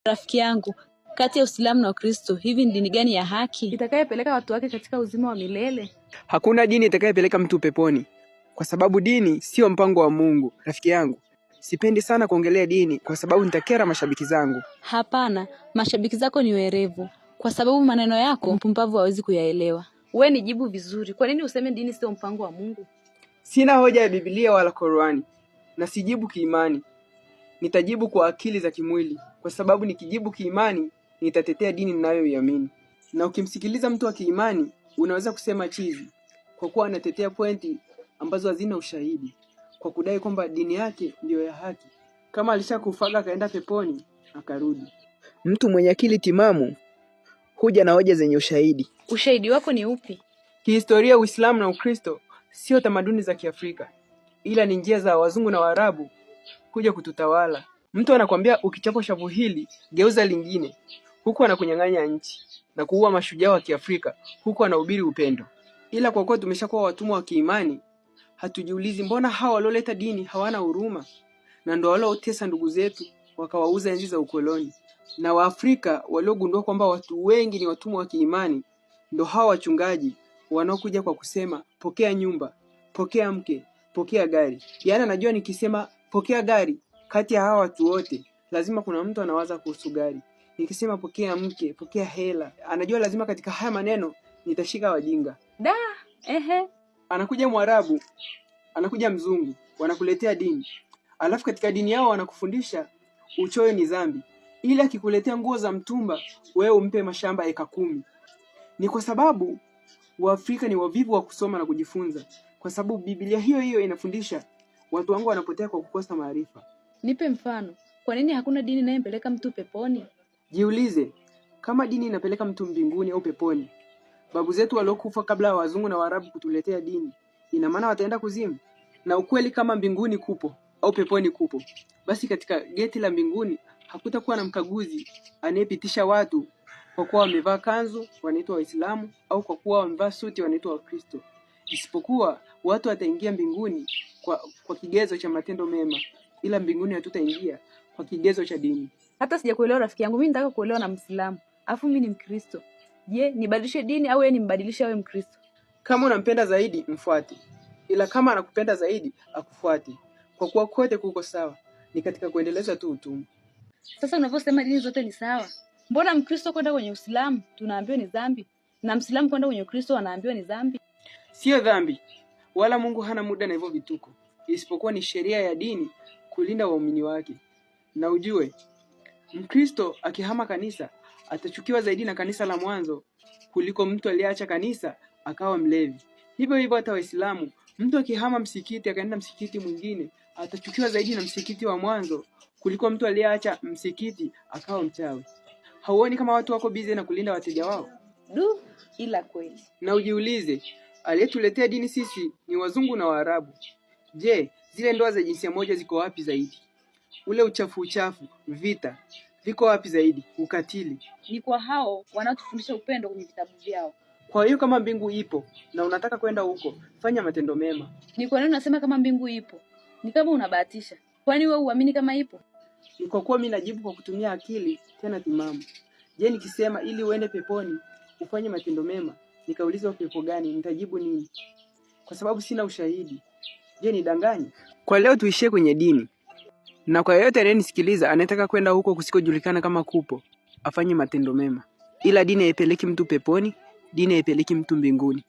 Rafiki yangu, kati ya Uislamu na Ukristo, hivi ni dini gani ya haki itakayepeleka watu wake katika uzima wa milele? Hakuna dini itakayepeleka mtu peponi, kwa sababu dini sio mpango wa Mungu. Rafiki yangu, sipendi sana kuongelea dini kwa sababu nitakera mashabiki zangu. Hapana, mashabiki zako ni werevu, kwa sababu maneno yako mpumbavu hawezi kuyaelewa. Wewe nijibu vizuri, kwa nini useme dini sio mpango wa Mungu? Sina hoja ya Biblia wala Qur'ani, na sijibu kiimani. Nitajibu kwa akili za kimwili, kwa sababu nikijibu kiimani nitatetea dini ninayoiamini. Na ukimsikiliza mtu wa kiimani unaweza kusema chizi, kwa kuwa anatetea pointi ambazo hazina ushahidi, kwa kudai kwamba dini yake ndiyo ya haki. Kama alishakufaga akaenda peponi akarudi. Mtu mwenye akili timamu huja na hoja zenye ushahidi. Ushahidi wako ni upi? Kihistoria, Uislamu na Ukristo sio tamaduni za Kiafrika, ila ni njia za wazungu na Waarabu kuja kututawala. Mtu anakuambia ukichapa shavu hili geuza lingine, huku anakunyang'anya nchi na kuua mashujaa wa Kiafrika, huku anahubiri upendo. Ila kwa kuwa tumeshakuwa watumwa wa kiimani, hatujiulizi mbona hawa walioleta dini hawana huruma, na ndio waliotesa ndugu zetu wakawauza enzi za ukoloni. Na Waafrika waliogundua kwamba watu wengi ni watumwa wa kiimani, ndio hawa wachungaji wanaokuja kwa kusema pokea nyumba, pokea mke, pokea gari. Yaani anajua nikisema pokea gari, kati ya hawa watu wote lazima kuna mtu anawaza kuhusu gari. Nikisema pokea mke, pokea hela, anajua lazima katika haya maneno nitashika wajinga. Anakuja Mwarabu, anakuja mzungu, wanakuletea dini. Alafu katika dini yao wanakufundisha uchoyo ni dhambi. Ili akikuletea nguo za mtumba, wewe umpe mashamba eka 10. Ni kwa sababu Waafrika ni wavivu wa kusoma na kujifunza. Kwa sababu Biblia hiyo hiyo inafundisha watu wangu wanapotea kwa kukosa maarifa. Nipe mfano. Kwa nini hakuna dini inayempeleka mtu peponi? Jiulize, kama dini inapeleka mtu mbinguni au peponi, babu zetu waliokufa kabla ya wazungu na Waarabu kutuletea dini, ina maana wataenda kuzimu? Na ukweli kama mbinguni kupo au peponi kupo, basi katika geti la mbinguni hakutakuwa na mkaguzi anayepitisha watu kwa kuwa wamevaa kanzu wanaitwa Waislamu, au kwa kuwa wamevaa suti wanaitwa Wakristo. Isipokuwa watu wataingia mbinguni kwa kigezo cha matendo mema, ila mbinguni hatutaingia kwa kigezo cha dini. Hata sijakuelewa rafiki yangu, mimi nataka kuolewa na Muislamu, afu mimi ni Mkristo. Je, nibadilishe dini au yeye nimbadilishe awe Mkristo? Kama unampenda zaidi mfuate, ila kama anakupenda zaidi akufuate, kwa kuwa kote kuko sawa, ni katika kuendeleza tu utumwa. Sasa unavyosema dini zote ni sawa, mbona Mkristo kwenda kwenye Uislamu tunaambiwa ni dhambi, na Muislamu kwenda kwenye Ukristo wanaambiwa ni dhambi? Sio dhambi, wala Mungu hana muda na hivyo vituko, isipokuwa ni sheria ya dini kulinda waumini wake. Na ujue, Mkristo akihama kanisa atachukiwa zaidi na kanisa la mwanzo kuliko mtu aliyeacha kanisa akawa mlevi. Hivyo hivyo hata Waislamu, mtu akihama msikiti akaenda msikiti mwingine atachukiwa zaidi na msikiti wa mwanzo kuliko mtu aliyeacha msikiti akawa mchawi. Hauoni kama watu wako busy na kulinda wateja wao? Ila kweli. Na ujiulize, aliyetuletea dini sisi ni wazungu na Waarabu. Je, zile ndoa za jinsia moja ziko wapi zaidi? Ule uchafu, vita, viko wapi zaidi? Ukatili ni kwa hao wanaotufundisha upendo kwenye vitabu vyao. Kwa hiyo kama mbingu ipo na unataka kwenda huko, fanya matendo mema. Ni kwa nini unasema kama mbingu ipo? Ni kama unabahatisha. Kwani wewe uamini kama ipo? Ni kwa kuwa mimi najibu kwa kutumia akili tena timamu. Je, nikisema ili uende peponi ufanye matendo mema, nikaulizwa pepo gani, nitajibu nini? Kwa sababu sina ushahidi. Je, nidanganye? Kwa leo tuishie kwenye dini. Na kwa yeyote anayenisikiliza anataka kwenda huko kusikojulikana kama kupo, afanye matendo mema. Ila dini haipeleki mtu peponi, dini haipeleki mtu mbinguni.